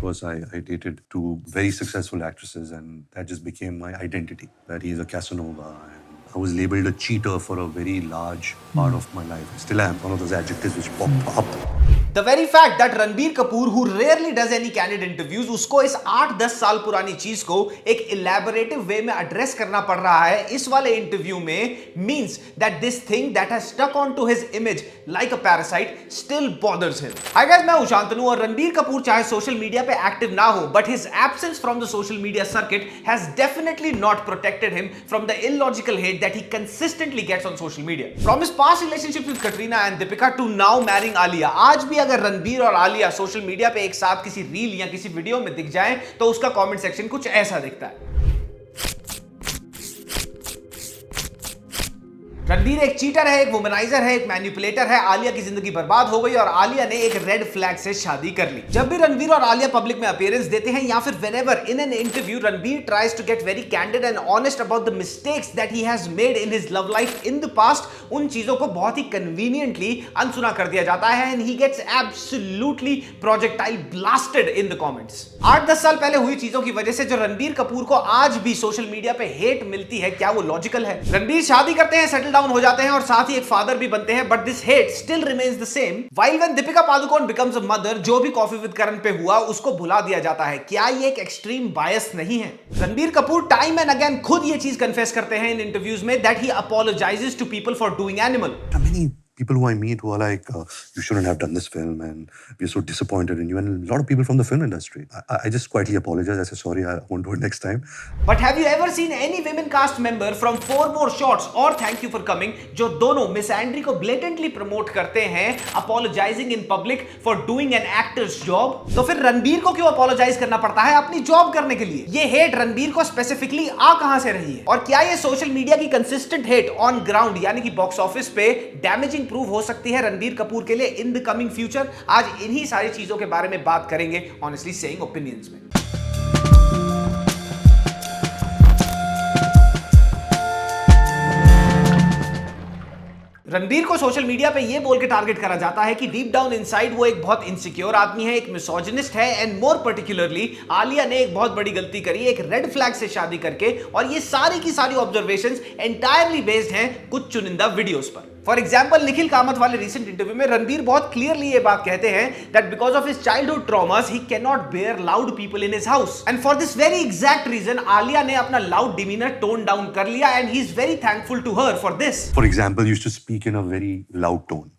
course, I dated two very successful actresses, and that just became my identity. That he is a Casanova, and I was labeled a cheater for a very large part of my life. I still am. One of those adjectives which pop up. The very fact that Ranbir Kapoor, who rarely does any candid interviews, उसको इस 8-10 साल पुरानी चीज को एक elaborative way में address करना पड़ रहा है इस वाले इंटरव्यू में, means that this thing that has stuck onto his image like a parasite still bothers him. Hi guys, मैं हूं शांतनु और रणबीर कपूर चाहे सोशल मीडिया पे एक्टिव ना हो, but his absence from the social media circuit has definitely not protected him from the illogical hate that he consistently gets on social media. From his past relationships with Katrina and Deepika to now marrying Alia, आज भी अगर रणबीर और Alia social media पे एक साथ किसी reel या किसी वीडियो में दिख जाएं तो उसका कमेंट सेक्शन कुछ ऐसा दिखता है। रणबीर एक चीटर है, एक वुमनाइजर है, एक मैनिपुलेटर है, आलिया की जिंदगी बर्बाद हो गई और आलिया ने एक रेड फ्लैग से शादी कर ली। जब भी रणबीर और आलिया पब्लिक में अपीयरेंस देते हैं या फिर whenever in an interview Ranbir tries to get very candid and honest about the mistakes that he has made in his love life in the past, उन चीजों को बहुत ही conveniently अनसुना कर दिया जाता है and he gets absolutely projectile blasted in the comments। 8-10 साल पहले हुई चीजों की वजह से जो रणबीर कपूर को आज भी सोशल मीडिया पे हेट मिलती है, क्या वो लॉजिकल है? रणबीर शादी करते हैं, सेटल डाउन हो जाते हैं और साथ ही एक फादर भी बनते हैं, but this hate still remains the same. While when Deepika Padukone becomes a mother, जो भी कॉफी विद करण पे हुआ उसको भुला दिया जाता है। क्या ये एक एक्सट्रीम बायस नहीं है? Ranbir Kapoor time and again खुद ये चीज कन्फेस करते हैं इन इंटरव्यूज में that he apologises to people for doing Animal. People who I meet who are like, you shouldn't have done this film and we're so disappointed in you. And a lot of people from the film industry. I just quietly apologize. I say, sorry, I won't do it next time. But have you ever seen any women cast member from 4 More Shots or Thank You for Coming जो दोनों miss Andriy को blatantly promote करते हैं apologizing in public for doing an actor's job? तो फिर रणबीर को क्यों apologize करना पड़ता है अपनी जॉब करने के लिए? ये हेट रणबीर को स्पेसिफिकली आ कहां से रही है? और क्या ये सोशल मीडिया की कंसिस्टेंट हेट ऑन ग्राउंड यानी कि बॉक्स ऑफिस पे डैमेजिंग प्रूव हो सकती है रणबीर कपूर के लिए इन द कमिंग फ्यूचर? आज इन्हीं सारी चीजों के बारे में बात करेंगे ऑनेस्टली सेइंग ओपिनियंस में। रणबीर को सोशल मीडिया पे ये बोल के टारगेट करा जाता है कि डीप डाउन इनसाइड वो एक बहुत इनसिक्योर आदमी है, एक मिसोजिनिस्ट है एंड मोर पर्टिकुलरली आलिया ने एक बहुत बड़ी गलती करी एक रेड फ्लैग से शादी करके, और ये सारी की सारी ऑब्जर्वेशंस एंटायरली बेस्ड हैं कुछ चुनिंदा वीडियोस पर। फॉर एग्जाम्पल निखिल कामत वाले रिसेंट इंटरव्यू में रणबीर बहुत क्लियरली ये बात कहते हैं that because of his childhood traumas he can not bear loud people in his house and for this very exact reason Alia ने अपना लाउड डिमीनर टोन डाउन कर लिया and he is very thankful to her for this. For example, used to speak in a very loud tone.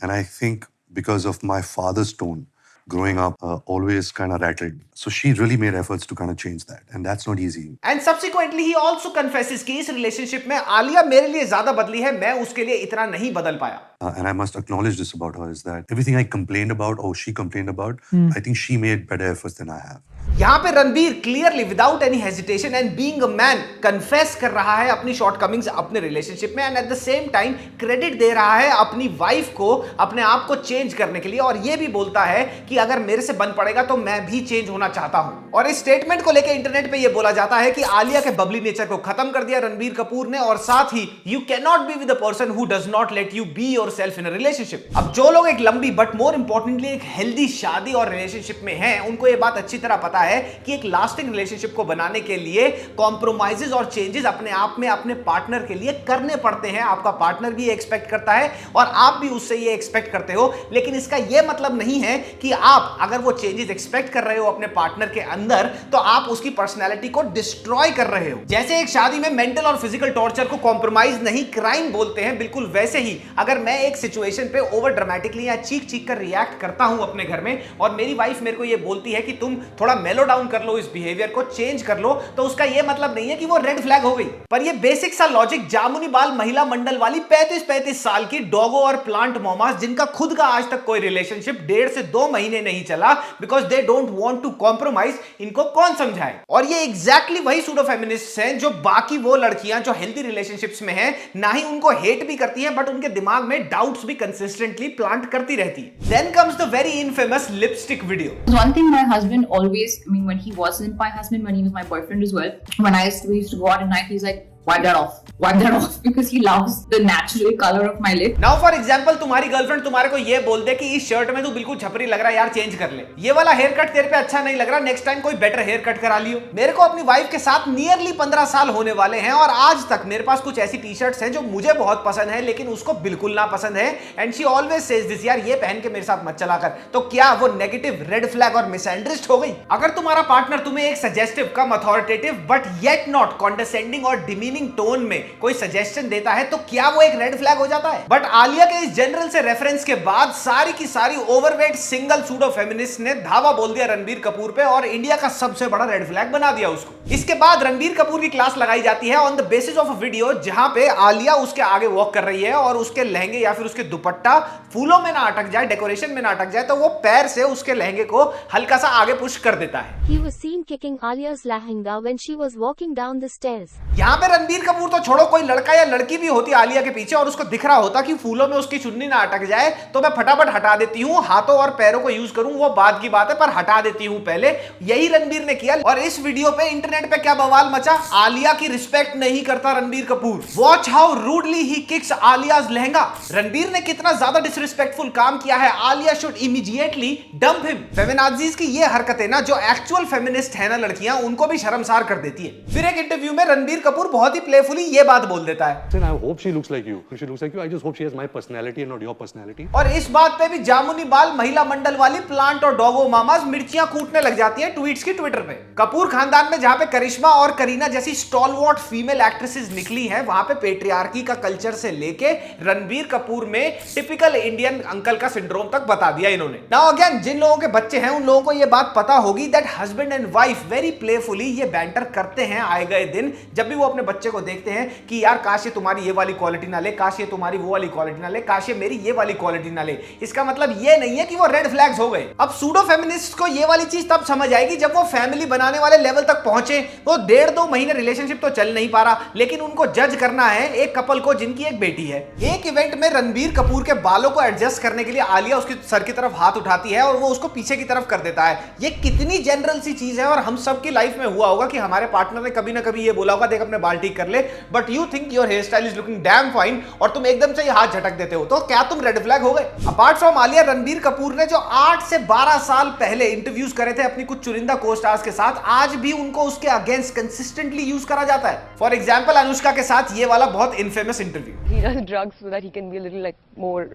And I think because of my father's tone, growing up, always kind of rattled. So she really made efforts to kind of change that. And that's not easy. And subsequently, he also confesses कि इस relationship में आलिया मेरे लिए ज्यादा बदली है, मैं उसके लिए इतना नहीं बदल पाया। And I must acknowledge this about her is that everything I complained about or she complained about, I think she made better efforts than I have. यहाँ पे Ranbir clearly without any hesitation and being a man confess कर रहा है अपनी shortcomings अपने relationship में and at the same time credit दे रहा है अपनी वाइफ को अपने आप को चेंज करने के लिए, और ये भी बोलता है कि अगर मेरे से बन पड़ेगा तो मैं भी चेंज होना चाहता हूं। और इस स्टेटमेंट को लेकर इंटरनेट पे ये बोला जाता है कि आलिया के बबली नेचर को खत्म कर दिया रणबीर कपूर ने, और साथ ही you can not be with a person who does not let you be yourself in a relationship. अब जो लोग एक लंबी बट मोर इंपॉर्टेंटली एक हेल्दी शादी और रिलेशनशिप में हैं, उनको ये बात अच्छी तरह पता है कि एक लास्टिंग रिलेशनशिप को बनाने के लिए कॉम्प्रोमाइजेस और चेंजेस अपने आप में अपने पार्टनर के लिए करने पड़ते हैं। आपका पार्टनर भी एक्सपेक्ट करता है और आप भी उससे ये एक्सपेक्ट करते हो, लेकिन इसका ये मतलब नहीं है कि आप अगर वो चेंजेस एक्सपेक्ट कर रहे हो अपने पार्टनर के अंदर तो आप उसकी पर्सनैलिटी को डिस्ट्रॉय कर रहे हो। जैसे एक शादी में मेंटल और फिजिकल टॉर्चर को कॉम्प्रोमाइज नहीं क्राइम बोलते हैं, बिल्कुल वैसे ही अगर मैं एक सिचुएशन पे ओवर ड्रामेटिकली या चीख चीख कर रिएक्ट करता हूं अपने घर में और मेरी वाइफ मेरे को ये बोलती है कि तुम थोड़ा मेलो डाउन कर लो, इस बिहेवियर को चेंज कर लो, तो उसका ये मतलब नहीं है कि वो रेड फ्लैग हो गई। पर ये बेसिक सा लॉजिक जामुनी बाल महिला मंडल वाली 35-35 साल की डॉगो और प्लांट मोमास जिनका खुद का आज तक कोई रिलेशनशिप 1.5 से 2 महीने नहीं चला because they don't want to compromise, इनको कौन समझाए? और ये एग्जैक्टली वही सूडो फेमिनिस्ट्स हैं जो बाकी वो लड़कियां जो हेल्दी रिलेशनशिप्स में हैं ना ही उनको हेट भी करती हैं बट उनके दिमाग में डाउट्स भी कंसिस्टेंटली प्लांट करती रहती है। Then comes the very infamous lipstick video. One thing my husband always, I mean, when he wasn't my husband, when he was my boyfriend as well, when I used to go out at night, he's like, wipe that off because he loves the natural color of my lip. Now for example तुम्हारी girlfriend तुम्हारे को ये बोल दे कि इस shirt में तू बिल्कुल छपरी लग रहा है यार, चेंज कर ले, ये वाला हेयर कट तेरे पे अच्छा नहीं लग रहा, नेक्स्ट टाइम कोई बेटर हेयर कट करा लियो। मेरे को अपनी वाइफ के साथ नियरली 15 साल होने वाले हैं और आज तक मेरे पास कुछ ऐसी टी शर्ट्स हैं जो मुझे बहुत पसंद है लेकिन उसको बिल्कुल ना पसंद है, and she always says this, यार ये पहन के मेरे साथ मत चला कर। तो क्या वो नेगेटिव रेड फ्लैग और मिसएंडरस्टैंड हो गई? अगर तुम्हारा पार्टनर तुम्हें एक सजेस्टिव, कम authoritative but yet not condescending और डिमीनिंग टोन में कोई सजेशन देता है तो क्या वो एक रेड फ्लैग हो जाता है? बट आलिया के इस जनरल से रेफरेंस के बाद सारी की सारी ओवरवेट सिंगल सूडो फेमिनिस्ट ने धावा बोल दिया रणबीर कपूर पे और इंडिया का सबसे बड़ा रेड फ्लैग बना दिया उसको। इसके बाद रणबीर कपूर की क्लास लगाई जाती है on the basis of a video जहां पे आलिया उसके आगे वॉक कर रही है और उसके लहंगे या फिर उसके दुपट्टा फूलों में ना अटक जाए, डेकोरेशन में ना अटक जाए, तो वो पैर से उसके लहंगे को हल्का सा आगे पुश कर देता है। He was seen kicking Alia's lehenga when she was walking down the stairs. यहाँ पे रणबीर कपूर तो छोड़ो, कोई लड़का या लड़की भी होती आलिया के पीछे और उसको दिख रहा होता कि फूलों में उसकी चुन्नी ना अटक जाए तो मैं फटाफट हटा देती हूँ, हाथों और पैरों को यूज करूं वो बात की बात है, पर हटा देती हूँ पहले। यही रणबीर ने किया और इस वीडियो पे इंटरनेट पे क्या बवाल मचा, आलिया की रिस्पेक्ट नहीं करता Ranbir Kapoor. Watch how rudely he kicks Alia's lehenga. रणबीर ने कितना ज्यादा डिसरिस्पेक्टफुल काम किया है, Alia should immediately dump him. Feminazis की ये हरकतें ना जो एक्चुअल फेमिनिस्ट है ना लड़कियां, उनको भी शर्मसार कर देती है। फिर एक इंटरव्यू में रणबीर कपूर बहुत ही प्लेफुली ये बात बोल देता है, I hope she looks like you. She looks like you. I just hope she has my personality and not your personality. और इस बात पे भी जामुनी बाल महिला मंडल वाली प्लांट और डॉगो मामाज मिर्चियां कूटने लग जाती हैं ट्वीट्स की ट्विटर पे। कपूर खानदान में जहां पे करिश्मा और करीना जैसी स्टॉलवॉर्ट फीमेल एक्ट्रेसेस निकली हैं, वहां पे पेट्रियार्की का कल्चर से लेके रणबीर कपूर में टिपिकल इंडियन अंकल का सिंड्रोम तक बता दिया इन्होंने। नाउ अगेन जिन लोगों के बच्चे हैं उन लोगों को ये बात पता होगी that husband and wife very playfully ये बैंटर करते हैं आए गए दिन, जब भी वो अपने बच्चे को देखते हैं कि यार काश ये तुम्हारी ये वाली क्वालिटी ना ले, काश ये तुम्हारी वो वाली क्वालिटी ना ले, काश ये मेरी ये वाली क्वालिटी ना ले। इसका मतलब ये नहीं है कि वो रेड फ्लैग्स हो गए। अब सूडो फेमिनिस्ट को ये वाली चीज तब समझ आएगी जब वो फैमिली बनाने वाले लेवल तक पहुंचे। वो 1.5-2 महीने रिलेशनशिप तो चल नहीं पा रहा, लेकिन उनको जज करना है एक कपल को जिनकी एक बेटी है। एक इवेंट में रणबीर कपूर के बालों को एडजस्ट करने के लिए आलिया उसके सर की तरफ हाथ उठाती है और वो उसको पीछे की तरफ कर देता है। ये कितनी जनरल सी चीज है और हम सबकी लाइफ में हुआ होगा कि हमारे पार्टनर ने कभी ना कभी ये बोला होगा देख अपने बाल ठीक कर ले, but you think your hair style is looking damn fine और तुम एकदम से हाथ झटक देते हो, तो क्या तुम रेड फ्लैग हो गए? अपार्ट फ्रॉम आलिया, रणबीर कपूर ने जो 8 से 12 साल पहले इंटरव्यूज करे थे अपनी कुछ चुनिंदा को-स्टार्स के साथ, आज भी उनको उसके अगेंस्ट कंसिस्टेंटली यूज करा जाता है। फॉर एग्जांपल अनुष्का के साथ ये वाला बहुत infamous interview. He does drugs so that he can be a little like more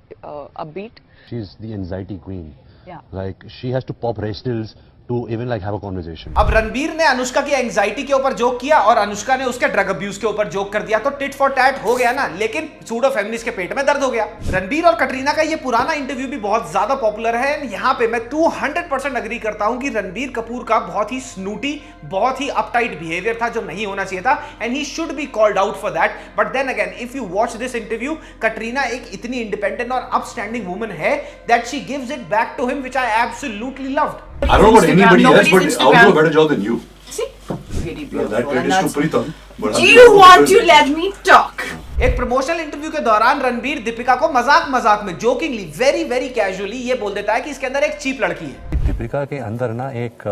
upbeat. She's the anxiety queen. Yeah. Like she has to pop rationals to even like have a conversation. अब रणबीर ने अनुष्का की anxiety के ऊपर joke किया और अनुष्का ने उसके drug abuse के ऊपर जोक कर दिया, तो टिट फॉर टैट हो गया ना, लेकिन सूडो फेमिनिस्ट के पेट में दर्द हो गया। रणबीर और कटरीना का ये पुराना इंटरव्यू भी बहुत ज्यादा पॉपुलर है। यहाँ पे मैं 200% अग्री करता हूं कि रणबीर कपूर का बहुत ही स्नूटी, बहुत ही अपटाइट बिहेवियर था जो नहीं होना चाहिए था, and he should be called out for that. But then again if you watch this interview, Katrina एक इतनी इंडिपेंडेंट और अपस्टैंडिंग वुमन है that she gives it back to him, which I absolutely loved. I don't know about anybody else, but I'll do a better job than you. See? Very Yeah, beautiful. that credit is to Pritam. But Do you want to let me talk? एक promotional interview के दौरान रणबीर दीपिका को मजाक में jokingly very very casually ये बोल देता है कि इसके अंदर एक चीप लड़की है। दीपिका के अंदर ना एक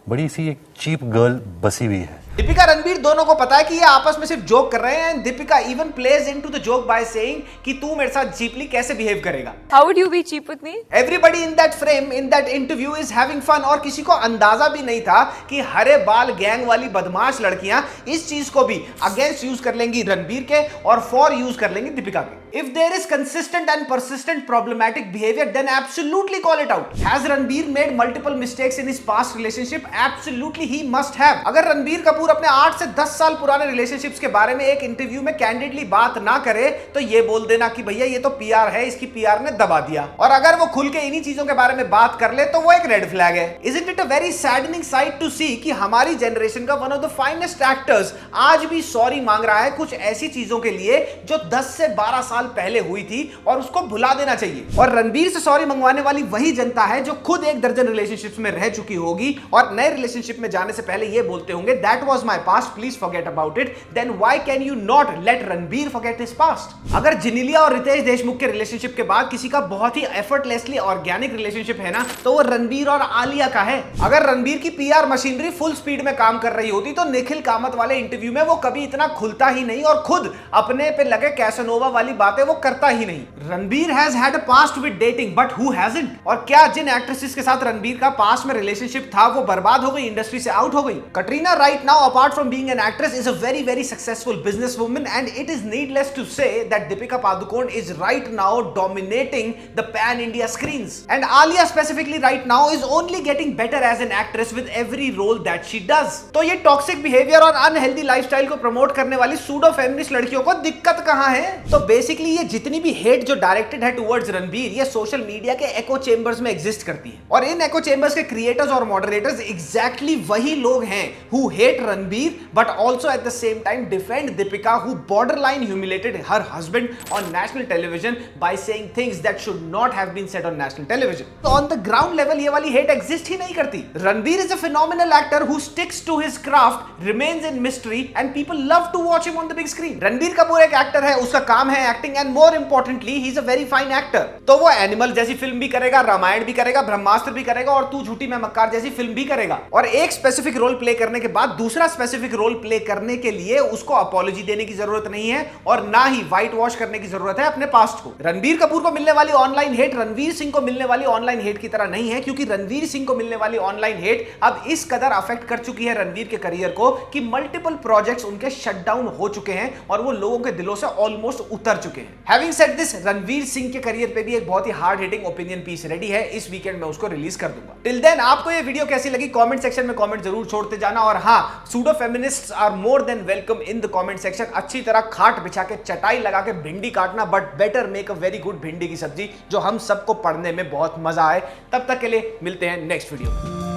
बड़ी सी एक चीप गर्ल बसी हुई है। दीपिका रणबीर दोनों को पता है कि ये आपस में सिर्फ जोक कर रहे हैं, and Deepika even plays into the joke by saying कि तू मेरे साथ चीपली कैसे बिहेव करेगा। How would you be cheap with me? Everybody in that frame in that interview is having fun, और किसी को अंदाजा भी नहीं था कि हरे बाल गैंग वाली बदमाश लड़कियां इस चीज को भी अगेंस्ट यूज कर लेंगी रणबीर के और फॉर यूज कर लेंगी दीपिका के। If there is consistent and persistent problematic behavior, then absolutely call it out. Has Ranbir made multiple mistakes in his past relationship? Absolutely he must have. अगर रणबीर कपूर अपने 8 से 10 साल पुराने रिलेशनशिप्स के बारे में एक इंटरव्यू में कैंडिडली बात ना करे तो ये बोल देना कि भैया ये तो पीआर है, इसकी पीआर ने दबा दिया। और अगर वो खुल के इन्हीं चीजों के बारे में बात कर ले तो वो एक रेड फ्लैग है। Isn't it a very saddening sight to see कि हमारी जनरेशन का one of the finest actors आज भी सॉरी मांग रहा है कुछ ऐसी चीजों के लिए जो 10 से 12 साल पहले हुई थी और उसको भुला देना चाहिए। और रणबीर से सॉरी मंगवाने वाली वही जनता है जो खुद एक दर्जन रिलेशनशिप्स में रह चुकी होगी और नए रिलेशनशिप में जाने से पहले ये बोलते होंगे that was my past, please forget about it, then why can you not let Ranbir forget his past? अगर जेनेलिया और रितेश देशमुख के रिलेशनशिप के बाद किसी का बहुत ही एफर्टलेसली ऑर्गेनिक रिलेशनशिप है ना, तो वो रणबीर और आलिया का है। अगर रणबीर की पीआर मशीनरी फुल स्पीड में काम कर रही होती तो निखिल कामत वाले इंटरव्यू में वो कभी इतना खुलता ही नहीं और खुद अपने पे लगे कैसनोवा वाली बातें वो करता ही नहीं। Ranbir has had a past with dating but who hasn't? और क्या जिन एक्ट्रेसेस के साथ रणबीर का पास्ट में रिलेशनशिप था वो बर्बाद हो गई, इंडस्ट्री से आउट हो गई? Katrina right now apart from being an actress is a very successful business woman and it is needless to say that Deepika Padukone is right now dominating the pan India screens and Alia specifically right now is only getting better as an actress with every role that she does. तो ये toxic behaviour और unhealthy lifestyle को promote करने वाली pseudo feminist लड़कियों को दिक्कत कहां है? तो बेसिकली ये जितनी भी हेट जो डायरेक्टेड है टुवर्ड्स रणबीर, ये सोशल मीडिया के एको चेंबर्स में एग्जिस्ट करती है और इन एको चेंबर्स के क्रिएटर्स और मॉडरेटर्स एग्जैक्टली वही लोग हैं who hate Ranbir but also at the same time defend Deepika who borderline humiliated her husband on national television by saying things that should not have been said on national television. तो on the ground level ये वाली hate exist ही नहीं करती। Ranbir is a phenomenal actor who sticks to his craft, remains in mystery and people love to watch him on the big screen. Ranbir Kapoor एक actor है, उसका काम है acting and more importantly he is a very fine actor. तो वो animal जैसी film भी करेगा, रामायण भी करेगा, ब्रह्मास्त्र भी करेगा और तू झूठी मैं मक्कार जैसी फिल्म भी करेगा। और एक स्पेसिफिक रोल प्ले करने के बाद दूसरा स्पेसिफिक रोल प्ले करने के लिए उसको अपॉलॉजी देने की जरूरत नहीं है और ना ही व्हाइट वॉश करने की जरूरत है अपने पास्ट को। रणबीर कपूर को मिलने वाली ऑनलाइन हेट रणवीर सिंह को मिलने वाली ऑनलाइन हेट की तरह नहीं है, क्योंकि रणवीर सिंह को मिलने वाली ऑनलाइन हेट अब इस कदर अफेक्ट कर चुकी है रणवीर के करियर को कि मल्टीपल प्रोजेक्ट्स उनके शट डाउन हो चुके हैं और वो लोगों के दिलों से ऑलमोस्ट उतर चुके हैं। Having said this, Ranveer Singh के करियर पे भी एक बहुत ही hard hitting opinion piece ready है, इस वीकेंड में उसको रिलीज कर दूंगा। टिल देन आपको ये वीडियो कैसी लगी कमेंट सेक्शन में कमेंट जरूर छोड़ते जाना और हां, pseudo feminists are more than welcome in the comment section. अच्छी तरह खाट बिछा के चटाई लगा के भिंडी काटना, but better make a very good भिंडी की सब्जी जो हम सबको पढ़ने में बहुत मजा आए। तब तक के लिए मिलते हैं नेक्स्ट वीडियो में।